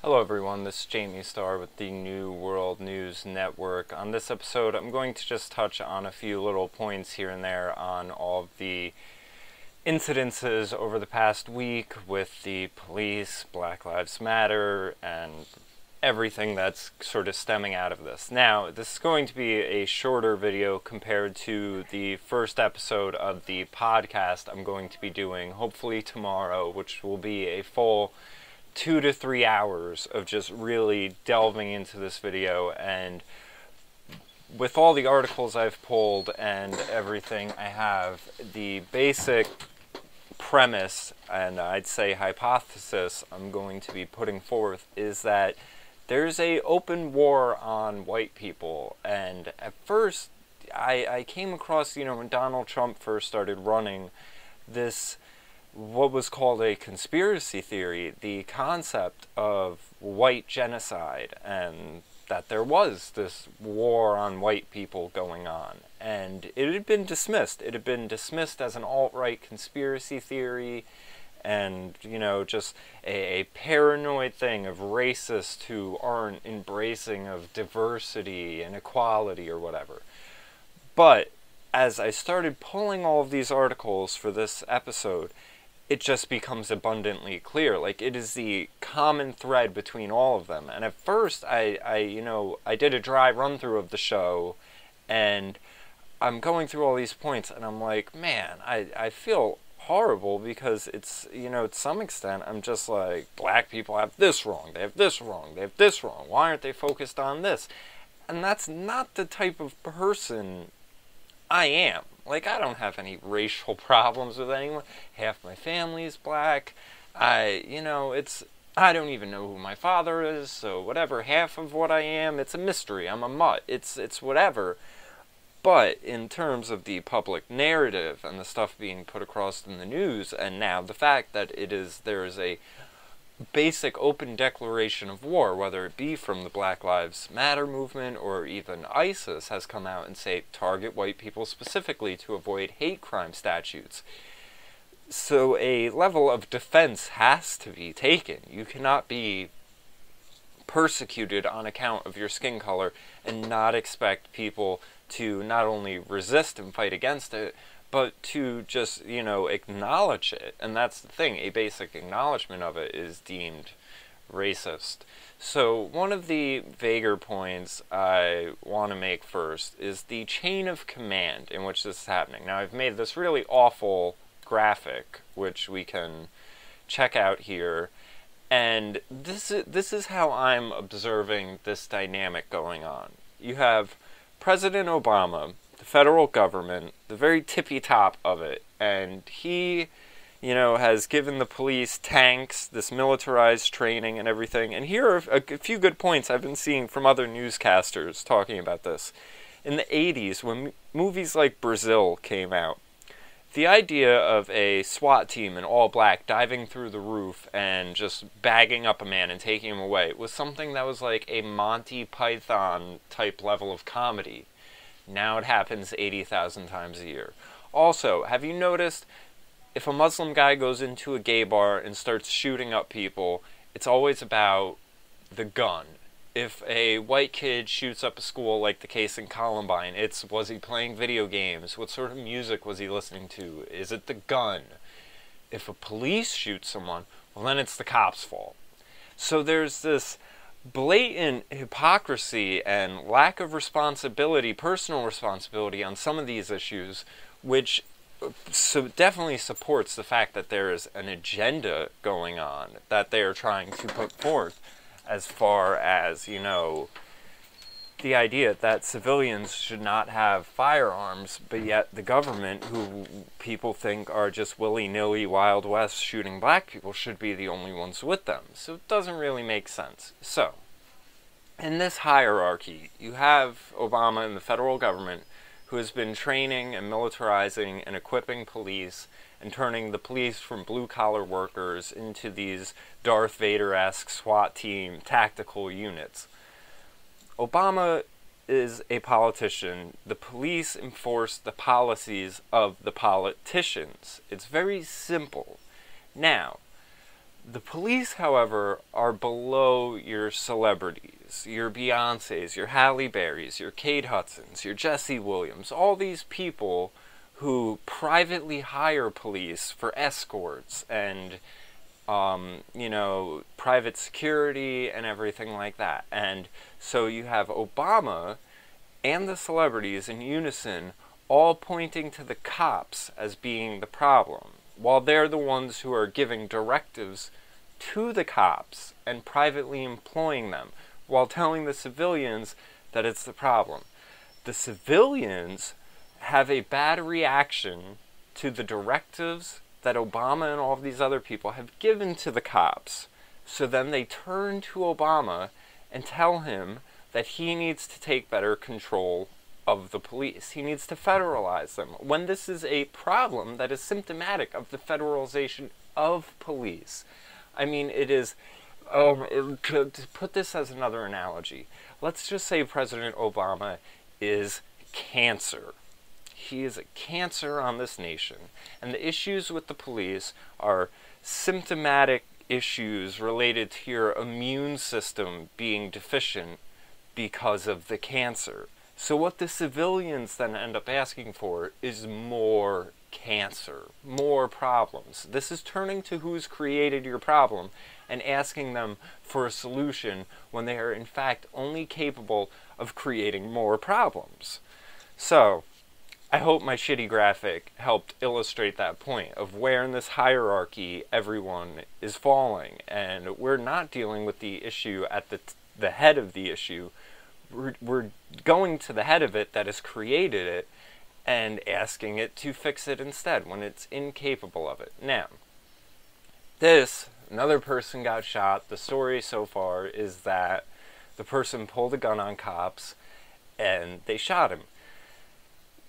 Hello everyone, this is Jamie Starr with the New World News Network. On this episode, I'm going to just touch on a few little points here and there on all of the incidences over the past week with the police, Black Lives Matter, and everything that's sort of stemming out of this. Now, this is going to be a shorter video compared to the first episode of the podcast I'm going to be doing, hopefully tomorrow, which will be a full 2 to 3 hours of just really delving into this video. And with all the articles I've pulled and everything I have, the basic premise, and I'd say hypothesis I'm going to be putting forth is that there's a open war on white people. And at first I came across, when Donald Trump first started running, this what was called a conspiracy theory, the concept of white genocide, and that there was this war on white people going on. And it had been dismissed. It had been dismissed as an alt-right conspiracy theory and, just a paranoid thing of racists who aren't embracing of diversity and equality or whatever. But as I started pulling all of these articles for this episode, it just becomes abundantly clear. Like, it is the common thread between all of them. And at first, I did a dry run-through of the show, and I'm going through all these points, and I'm like, man, I feel horrible because it's, to some extent, I'm just like, black people have this wrong, they have this wrong, they have this wrong. Why aren't they focused on this? And that's not the type of person I am. Like, I don't have any racial problems with anyone. Half my family is black. I don't even know who my father is, so whatever, half of what I am, it's a mystery. I'm a mutt. It's whatever. But in terms of the public narrative and the stuff being put across in the news, and now the fact that there is a basic open declaration of war, whether it be from the Black Lives Matter movement or even ISIS has come out and say target white people specifically to avoid hate crime statutes. So a level of defense has to be taken. You cannot be persecuted on account of your skin color and not expect people to not only resist and fight against it, but to just, acknowledge it. And that's the thing, a basic acknowledgement of it is deemed racist. So one of the vaguer points I want to make first is the chain of command in which this is happening. Now, I've made this really awful graphic, which we can check out here. And this is how I'm observing this dynamic going on. You have President Obama, the federal government, the very tippy top of it, and he, has given the police tanks, this militarized training and everything. And here are a few good points I've been seeing from other newscasters talking about this. In the 80s, when movies like Brazil came out, the idea of a SWAT team in all black diving through the roof and just bagging up a man and taking him away was something that was like a Monty Python type level of comedy. Now it happens 80,000 times a year. Also, have you noticed, if a Muslim guy goes into a gay bar and starts shooting up people, it's always about the gun. If a white kid shoots up a school, like the case in Columbine, was he playing video games? What sort of music was he listening to? Is it the gun? If a police shoots someone, well, then it's the cop's fault. So there's this blatant hypocrisy and lack of responsibility, personal responsibility on some of these issues, which definitely supports the fact that there is an agenda going on that they are trying to put forth, as far as, the idea that civilians should not have firearms, but yet the government, who people think are just willy-nilly Wild West shooting black people, should be the only ones with them. So it doesn't really make sense. So, in this hierarchy, you have Obama and the federal government, who has been training and militarizing and equipping police and turning the police from blue-collar workers into these Darth Vader-esque SWAT team tactical units. Obama is a politician. The police enforce the policies of the politicians. It's very simple. Now, The police, however, are below your celebrities, your Beyoncés, your Halle Berrys, your Kate Hudsons, your Jesse Williams, all these people who privately hire police for escorts and, private security and everything like that. And so you have Obama and the celebrities in unison all pointing to the cops as being the problem, while they're the ones who are giving directives to the cops and privately employing them, while telling the civilians that it's the problem. The civilians have a bad reaction to the directives that Obama and all of these other people have given to the cops. So then they turn to Obama and tell him that he needs to take better control of the police. He needs to federalize them, when this is a problem that is symptomatic of the federalization of police. I mean, it is, to put this as another analogy, let's just say President Obama is cancer. He is a cancer on this nation, and the issues with the police are symptomatic issues related to your immune system being deficient because of the cancer. So what the civilians then end up asking for is more cancer, more problems. This is turning to who's created your problem and asking them for a solution when they are in fact only capable of creating more problems. So, I hope my shitty graphic helped illustrate that point of where in this hierarchy everyone is falling, and we're not dealing with the issue at the head of the issue. We're going to the head of it that has created it and asking it to fix it instead when it's incapable of it. Now, another person got shot. The story so far is that the person pulled a gun on cops and they shot him.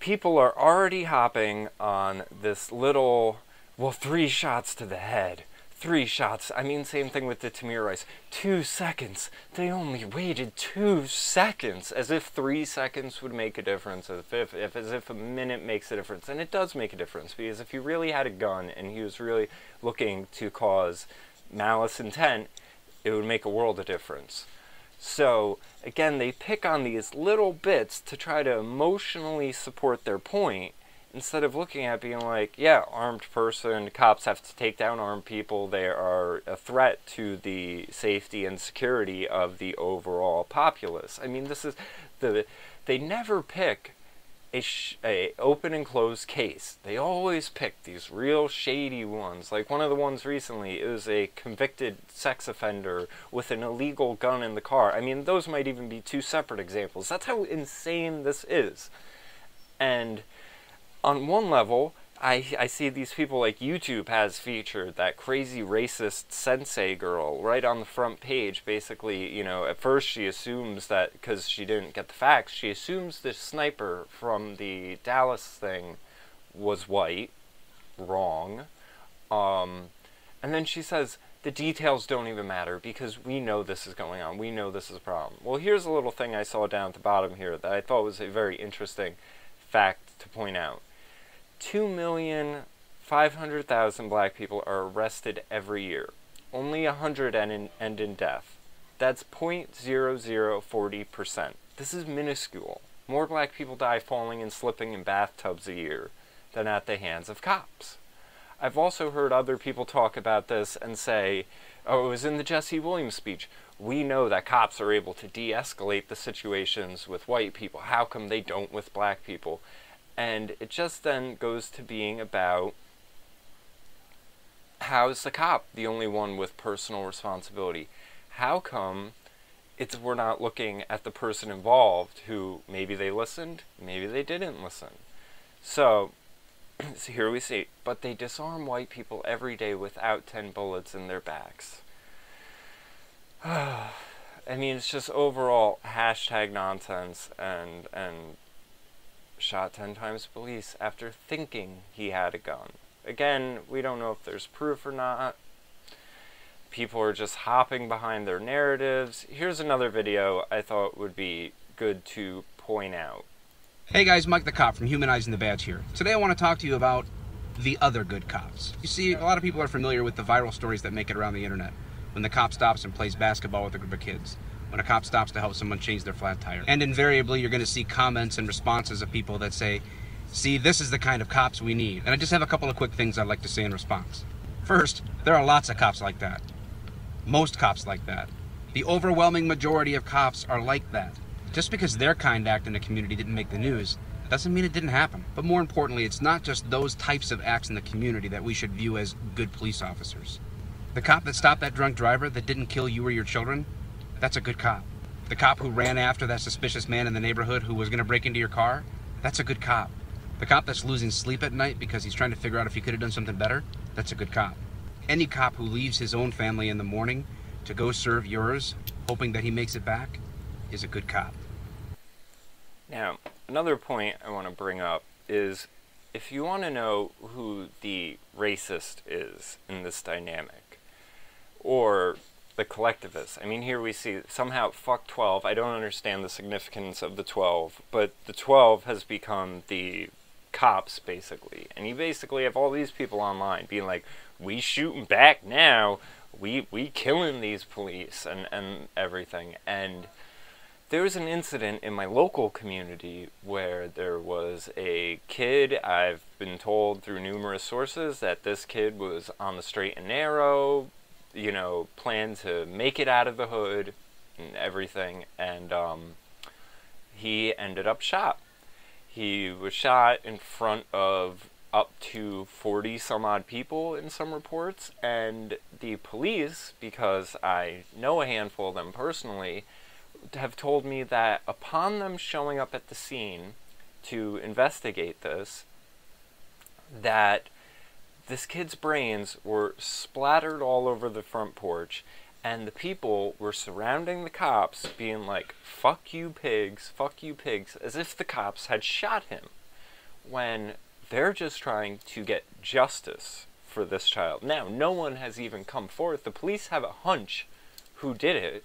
People are already hopping on this little, 3 shots to the head. 3 shots. I mean, same thing with the Tamir Rice. 2 seconds. They only waited 2 seconds. As if 3 seconds would make a difference. As if a minute makes a difference. And it does make a difference. Because if he really had a gun and he was really looking to cause malice intent, it would make a world of difference. So, again, they pick on these little bits to try to emotionally support their point, instead of looking at being like, yeah, armed person, cops have to take down armed people, they are a threat to the safety and security of the overall populace. I mean, they never pick a open and closed case. They always pick these real shady ones. Like one of the ones recently, it was a convicted sex offender with an illegal gun in the car. I mean, those might even be 2 separate examples. That's how insane this is. And on one level, I see these people like YouTube has featured that crazy racist sensei girl right on the front page. Basically, at first she assumes that, because she didn't get the facts, she assumes the sniper from the Dallas thing was white. Wrong. And then she says, the details don't even matter because we know this is going on. We know this is a problem. Well, here's a little thing I saw down at the bottom here that I thought was a very interesting fact to point out. 2,500,000 black people are arrested every year. Only 100 end in death. That's 0.0040%. This is minuscule. More black people die falling and slipping in bathtubs a year than at the hands of cops. I've also heard other people talk about this and say, oh, it was in the Jesse Williams speech. We know that cops are able to de-escalate the situations with white people. How come they don't with black people? And it just then goes to being about, how's the cop the only one with personal responsibility? How come we're not looking at the person involved who maybe they listened, maybe they didn't listen? So here we see, but they disarm white people every day without 10 bullets in their backs. I mean, it's just overall hashtag nonsense and shot 10 times police after thinking he had a gun. Again, we don't know if there's proof or not. People are just hopping behind their narratives. Here's another video I thought would be good to point out. Hey guys, Mike the Cop from Humanizing the Badge here. Today I want to talk to you about the other good cops. You see, a lot of people are familiar with the viral stories that make it around the internet. When the cop stops and plays basketball with a group of kids. When a cop stops to help someone change their flat tire. And invariably, you're going to see comments and responses of people that say, see, this is the kind of cops we need. And I just have a couple of quick things I'd like to say in response. First, there are lots of cops like that. Most cops like that. The overwhelming majority of cops are like that. Just because their kind act in a community didn't make the news, doesn't mean it didn't happen. But more importantly, it's not just those types of acts in the community that we should view as good police officers. The cop that stopped that drunk driver that didn't kill you or your children, that's a good cop. The cop who ran after that suspicious man in the neighborhood who was going to break into your car, that's a good cop. The cop that's losing sleep at night because he's trying to figure out if he could have done something better, that's a good cop. Any cop who leaves his own family in the morning to go serve yours, hoping that he makes it back, is a good cop. Now, another point I want to bring up is if you want to know who the racist is in this dynamic, or the collectivist. I mean, here we see somehow fuck 12. I don't understand the significance of the 12, but the 12 has become the cops, basically. And you basically have all these people online being like, we shooting back now, we killing these police and everything. And there was an incident in my local community where there was a kid, I've been told through numerous sources that this kid was on the straight and narrow, you know, planned to make it out of the hood and everything, and he ended up shot. He was shot in front of up to 40 some odd people in some reports, and the police, because I know a handful of them personally, have told me that upon them showing up at the scene to investigate this, that this kid's brains were splattered all over the front porch, and the people were surrounding the cops being like, fuck you pigs, as if the cops had shot him, when they're just trying to get justice for this child. Now, no one has even come forth. The police have a hunch who did it,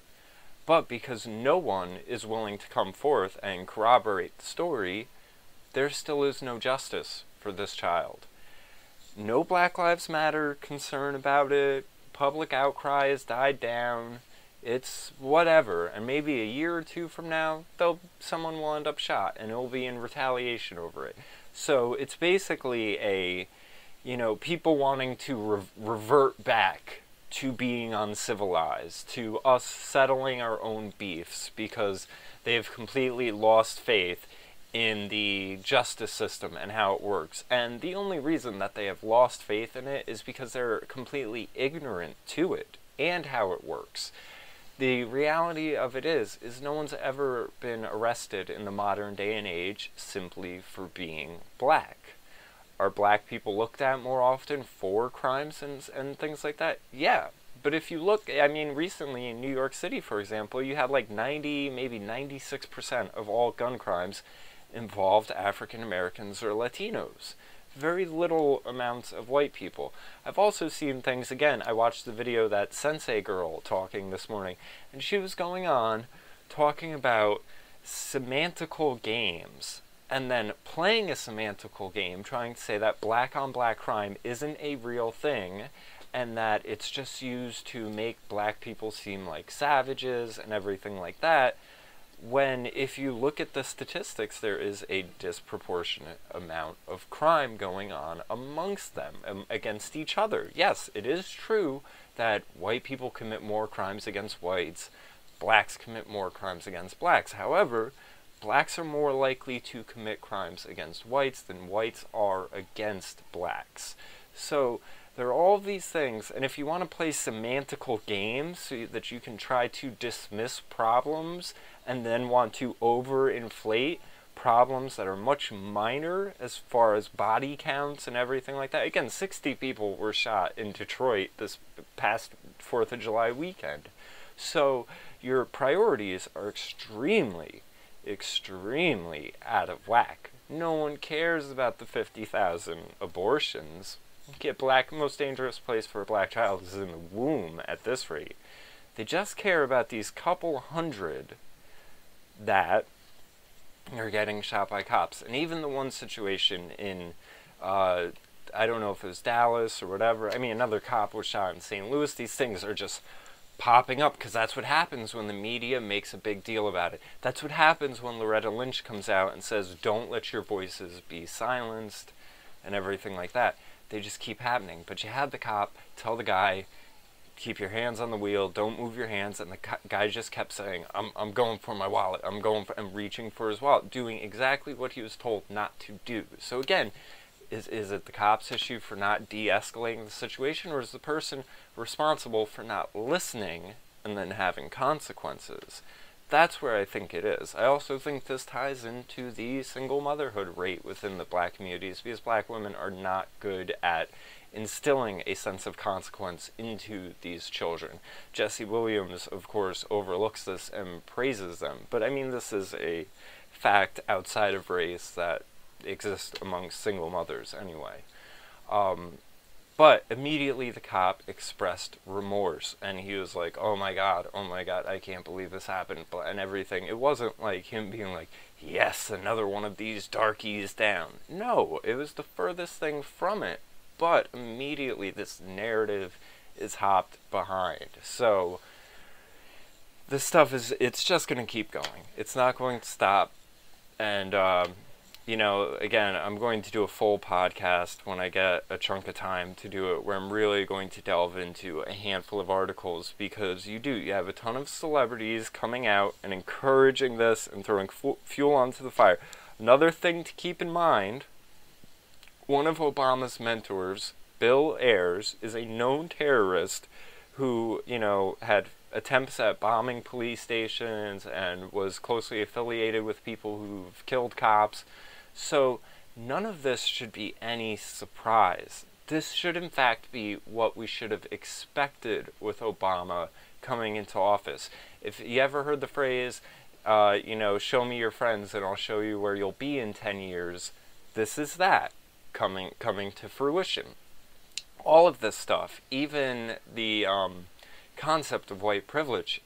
but because no one is willing to come forth and corroborate the story, there still is no justice for this child. No Black Lives Matter concern about it. Public outcry has died down. It's whatever. And maybe a year or two from now, someone will end up shot, and it will be in retaliation over it. So it's basically a, you know, people wanting to revert back to being uncivilized, to us settling our own beefs, because they've completely lost faith in the justice system and how it works. And the only reason that they have lost faith in it is because they're completely ignorant to it and how it works. The reality of it is no one's ever been arrested in the modern day and age simply for being black. Are black people looked at more often for crimes and things like that? Yeah. But if you look, I mean, recently in New York City, for example, you had like 90, maybe 96% of all gun crimes involved African Americans or Latinos. Very little amounts of white people. I've also seen things, again, I watched the video that Sensei Girl talking this morning, and she was going on talking about semantical games, and then playing a semantical game, trying to say that black on black crime isn't a real thing, and that it's just used to make black people seem like savages and everything like that, when if you look at the statistics, there is a disproportionate amount of crime going on amongst them, against each other. Yes, it is true that white people commit more crimes against whites, blacks commit more crimes against blacks. However, blacks are more likely to commit crimes against whites than whites are against blacks. So there are all these things, and if you want to play semantical games so that you can try to dismiss problems and then want to overinflate problems that are much minor as far as body counts and everything like that. Again, 60 people were shot in Detroit this past 4th of July weekend. So your priorities are extremely out of whack. No one cares about the 50,000 abortions. Most dangerous place for a black child is in the womb at this rate. They just care about these couple hundred that are getting shot by cops. And even the one situation in, I I don't know if it was Dallas or whatever. I mean, another cop was shot in St. Louis. These things are just popping up because that's what happens when the media makes a big deal about it. That's what happens when Loretta Lynch comes out and says, don't let your voices be silenced and everything like that. They just keep happening. But you had the cop tell the guy, keep your hands on the wheel, don't move your hands, and the guy just kept saying, I'm going for my wallet, I'm reaching for his wallet, doing exactly what he was told not to do. So again, is it the cop's issue for not de-escalating the situation, or is the person responsible for not listening and then having consequences? That's where I think it is. I also think this ties into the single motherhood rate within the black communities, because black women are not good at instilling a sense of consequence into these children. Jesse Williams, of course, overlooks this and praises them, but I mean, this is a fact outside of race that exists among single mothers anyway. But immediately the cop expressed remorse, and he was like, oh my god, I can't believe this happened, and everything. It wasn't like him being like, yes, another one of these darkies down. No, it was the furthest thing from it. But immediately this narrative is hopped behind. So this stuff it's just going to keep going. It's not going to stop. And, you know, again, I'm going to do a full podcast when I get a chunk of time to do it, where I'm really going to delve into a handful of articles, because you have a ton of celebrities coming out and encouraging this and throwing fuel onto the fire. Another thing to keep in mind, one of Obama's mentors, Bill Ayers, is a known terrorist who, you know, had attempts at bombing police stations and was closely affiliated with people who've killed cops. So none of this should be any surprise. This should in fact be what we should have expected with Obama coming into office. If you ever heard the phrase, you know, show me your friends and I'll show you where you'll be in 10 years, this is that coming to fruition. All of this stuff, even the concept of white privilege,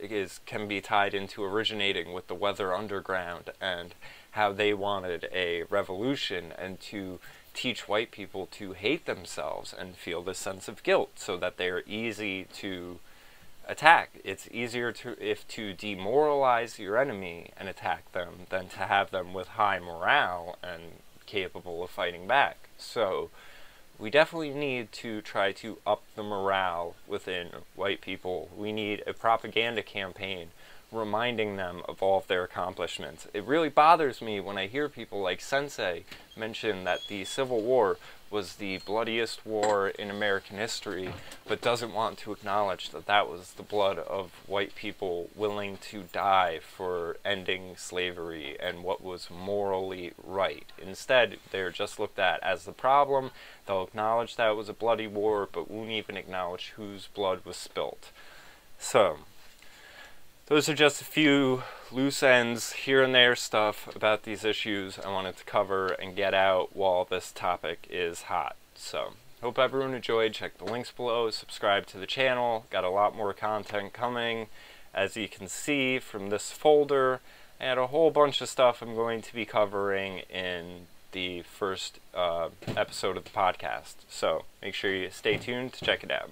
can be tied into originating with the Weather Underground and how they wanted a revolution and to teach white people to hate themselves and feel this sense of guilt so that they are easy to attack. It's easier to demoralize your enemy and attack them than to have them with high morale and capable of fighting back. So we definitely need to try to up the morale within white people. We need a propaganda campaign reminding them of all of their accomplishments. It really bothers me when I hear people like Sensei mention that the Civil War was the bloodiest war in American history, but doesn't want to acknowledge that that was the blood of white people willing to die for ending slavery and what was morally right. Instead, they're just looked at as the problem. They'll acknowledge that it was a bloody war, but won't even acknowledge whose blood was spilt. So those are just a few loose ends, here and there stuff about these issues I wanted to cover and get out while this topic is hot. So, hope everyone enjoyed. Check the links below, subscribe to the channel. Got a lot more content coming, as you can see from this folder, and a whole bunch of stuff I'm going to be covering in the first episode of the podcast. So, make sure you stay tuned to check it out.